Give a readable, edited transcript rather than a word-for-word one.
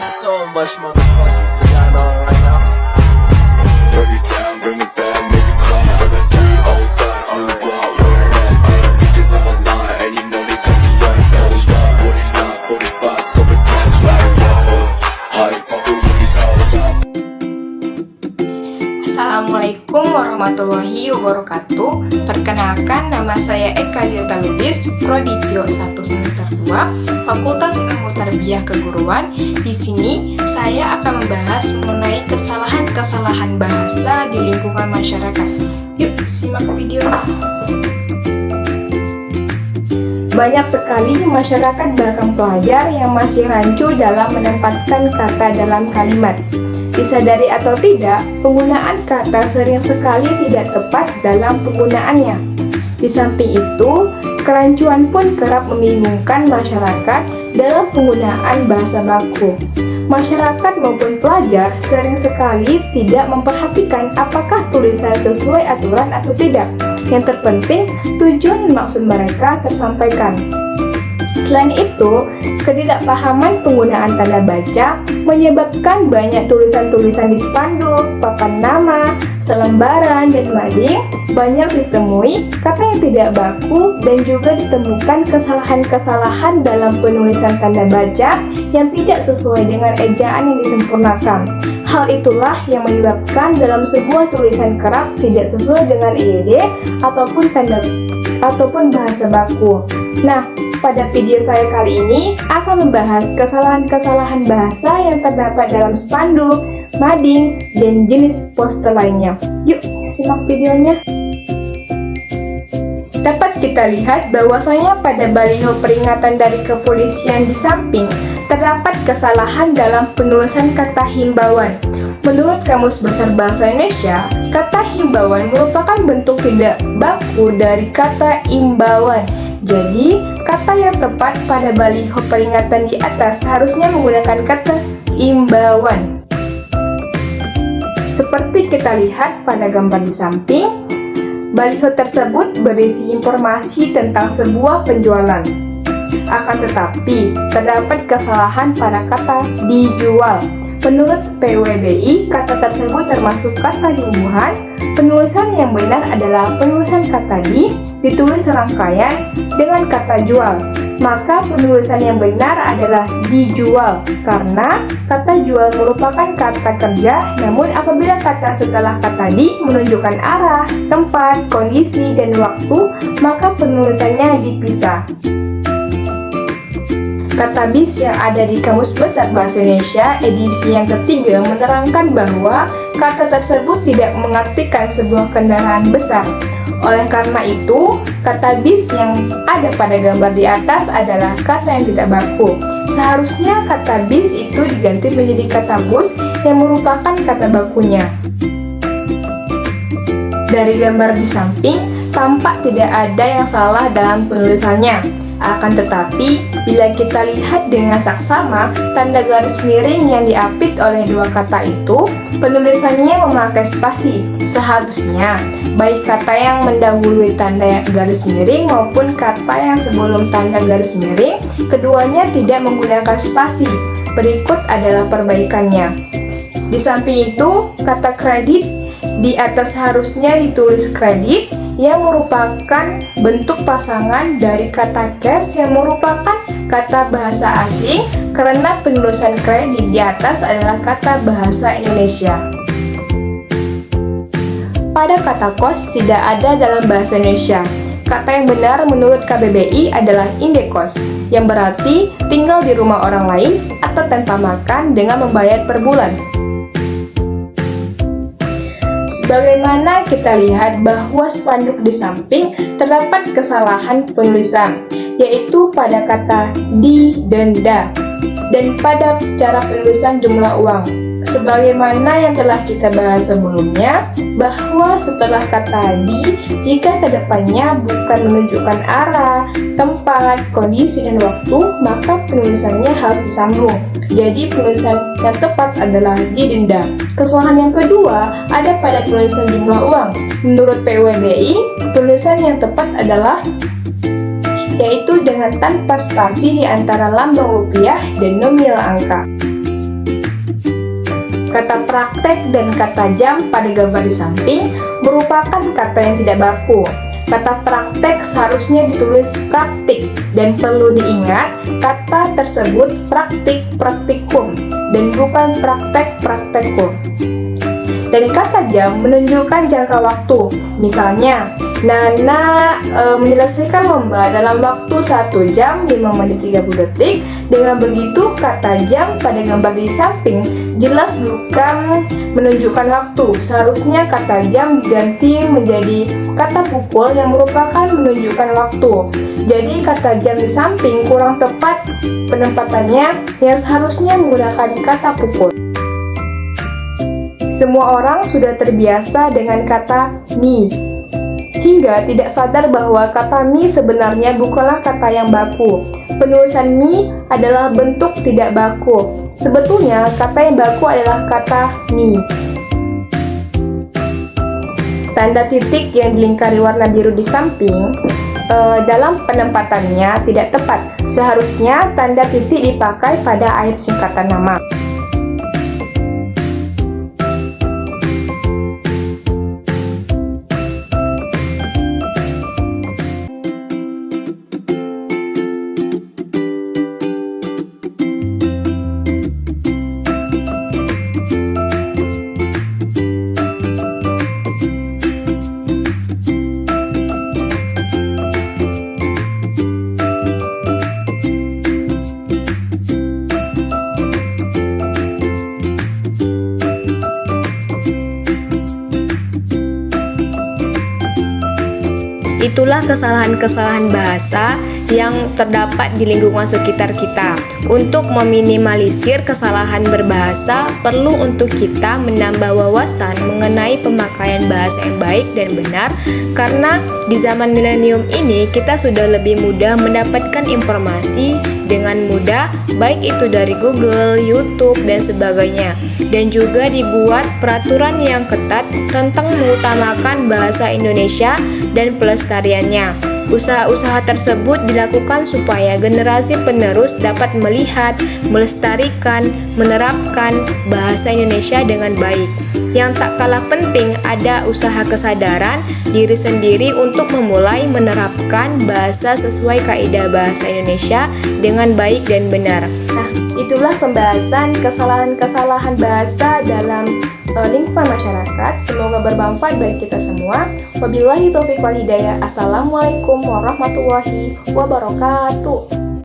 so much motherfucking piano right now. Break it down, bring it back, make it clap. I got 3 old thoughts, new block, where it at? Bitches on my line, and you know they come straight. Hold up, 49, 45, stupid cash like whoa. How you fucking with these hoes up? Assalamualaikum warahmatullahi wabarakatuh. Perkenalkan, nama saya Eka Zilta Lubis, Prodi Bio 1 semester 2, Fakultas Ilmu Tarbiyah Keguruan. Di sini saya akan membahas mengenai kesalahan-kesalahan bahasa di lingkungan masyarakat. Yuk, simak videonya. Banyak sekali masyarakat bahkan pelajar yang masih rancu dalam menempatkan kata dalam kalimat. Disadari atau tidak, penggunaan kata sering sekali tidak tepat dalam penggunaannya. Di samping itu, kerancuan pun kerap membingungkan masyarakat dalam penggunaan bahasa baku. Masyarakat maupun pelajar sering sekali tidak memperhatikan apakah tulisan sesuai aturan atau tidak. Yang terpenting, tujuan dan maksud mereka tersampaikan. Selain itu, ketidakpahaman penggunaan tanda baca menyebabkan banyak tulisan-tulisan di spanduk, papan nama, selembaran, dan mading banyak ditemui kata yang tidak baku dan juga ditemukan kesalahan-kesalahan dalam penulisan tanda baca yang tidak sesuai dengan ejaan yang disempurnakan. Hal itulah yang menyebabkan dalam sebuah tulisan kerap tidak sesuai dengan IED ataupun bahasa baku. Nah, pada video saya kali ini akan membahas kesalahan-kesalahan bahasa yang terdapat dalam spanduk, mading, dan jenis poster lainnya. Yuk, simak videonya. Dapat kita lihat bahwasanya pada baliho peringatan dari kepolisian di samping terdapat kesalahan dalam penulisan kata himbauan. Menurut Kamus Besar Bahasa Indonesia, kata himbauan merupakan bentuk tidak baku dari kata imbauan. Jadi, kata yang tepat pada baliho peringatan di atas harusnya menggunakan kata imbauan. Seperti kita lihat pada gambar di samping, baliho tersebut berisi informasi tentang sebuah penjualan. Akan tetapi, terdapat kesalahan pada kata dijual. Menurut PUBI, kata tersebut termasuk kata himbuhan. Penulisan yang benar adalah penulisan kata ditulis serangkaian dengan kata jual. Maka penulisan yang benar adalah dijual, karena kata jual merupakan kata kerja, namun apabila kata setelah kata di menunjukkan arah, tempat, kondisi, dan waktu, maka penulisannya dipisah. Kata bis yang ada di Kamus Besar Bahasa Indonesia edisi yang ketiga menerangkan bahwa kata tersebut tidak mengartikan sebuah kendaraan besar. Oleh karena itu, kata bis yang ada pada gambar di atas adalah kata yang tidak baku. Seharusnya kata bis itu diganti menjadi kata bus yang merupakan kata bakunya. Dari gambar di samping, tampak tidak ada yang salah dalam penulisannya. Akan tetapi, bila kita lihat dengan saksama, tanda garis miring yang diapit oleh dua kata itu, penulisannya memakai spasi. Seharusnya, baik kata yang mendahului tanda garis miring maupun kata yang sebelum tanda garis miring, keduanya tidak menggunakan spasi. Berikut adalah perbaikannya. Di samping itu, kata kredit di atas harusnya ditulis kredit, yang merupakan bentuk pasangan dari kata cash yang merupakan kata bahasa asing, karena penulisan kredit di atas adalah kata bahasa Indonesia. Pada kata kos tidak ada dalam bahasa Indonesia. Kata yang benar menurut KBBI adalah indekos, yang berarti tinggal di rumah orang lain atau tanpa makan dengan membayar per bulan. Bagaimana kita lihat bahwa spanduk di samping terdapat kesalahan penulisan, yaitu pada kata di dan da, dan pada cara penulisan jumlah uang. Sebagaimana yang telah kita bahas sebelumnya, bahwa setelah kata di, jika kedepannya bukan menunjukkan arah, tempat, kondisi, dan waktu, maka penulisannya harus disambung. Jadi penulisan yang tepat adalah di denda. Kesalahan yang kedua ada pada penulisan jumlah uang. Menurut PUBI, penulisan yang tepat adalah yaitu dengan tanpa spasi di antara lambang rupiah dan nominal angka. Kata praktek dan kata jam pada gambar di samping merupakan kata yang tidak baku. Kata praktek seharusnya ditulis praktik, dan perlu diingat kata tersebut praktik praktikum dan bukan praktek praktekum. Dan kata jam menunjukkan jangka waktu. Misalnya, Nana menyelesaikan lomba dalam waktu 1 jam 5 menit 30 detik. Dengan begitu, kata jam pada gambar di samping jelas bukan menunjukkan waktu. Seharusnya kata jam diganti menjadi kata pukul yang merupakan menunjukkan waktu. Jadi kata jam di samping kurang tepat penempatannya, yang seharusnya menggunakan kata pukul. Semua orang sudah terbiasa dengan kata mi, hingga tidak sadar bahwa kata mi sebenarnya bukanlah kata yang baku. Penulisan mi adalah bentuk tidak baku. Sebetulnya kata yang baku adalah kata mi. Tanda titik yang dilingkari warna biru di samping dalam penempatannya tidak tepat. Seharusnya tanda titik dipakai pada akhir singkatan nama. Itulah kesalahan-kesalahan bahasa yang terdapat di lingkungan sekitar kita. Untuk meminimalisir kesalahan berbahasa, perlu untuk kita menambah wawasan mengenai pemakaian bahasa yang baik dan benar, karena di zaman milenium ini kita sudah lebih mudah mendapatkan informasi dengan mudah, baik itu dari Google, YouTube, dan sebagainya. Dan juga dibuat peraturan yang ketat tentang mengutamakan bahasa Indonesia dan pelestariannya. Usaha-usaha tersebut dilakukan supaya generasi penerus dapat melihat, melestarikan, menerapkan bahasa Indonesia dengan baik. Yang tak kalah penting, ada usaha kesadaran diri sendiri untuk memulai menerapkan bahasa sesuai kaidah bahasa Indonesia dengan baik dan benar. Nah, itulah pembahasan kesalahan-kesalahan bahasa dalam lingkungan masyarakat. Semoga bermanfaat bagi kita semua. Wabillahi taufiq wal hidayah. Assalamualaikum warahmatullahi wabarakatuh.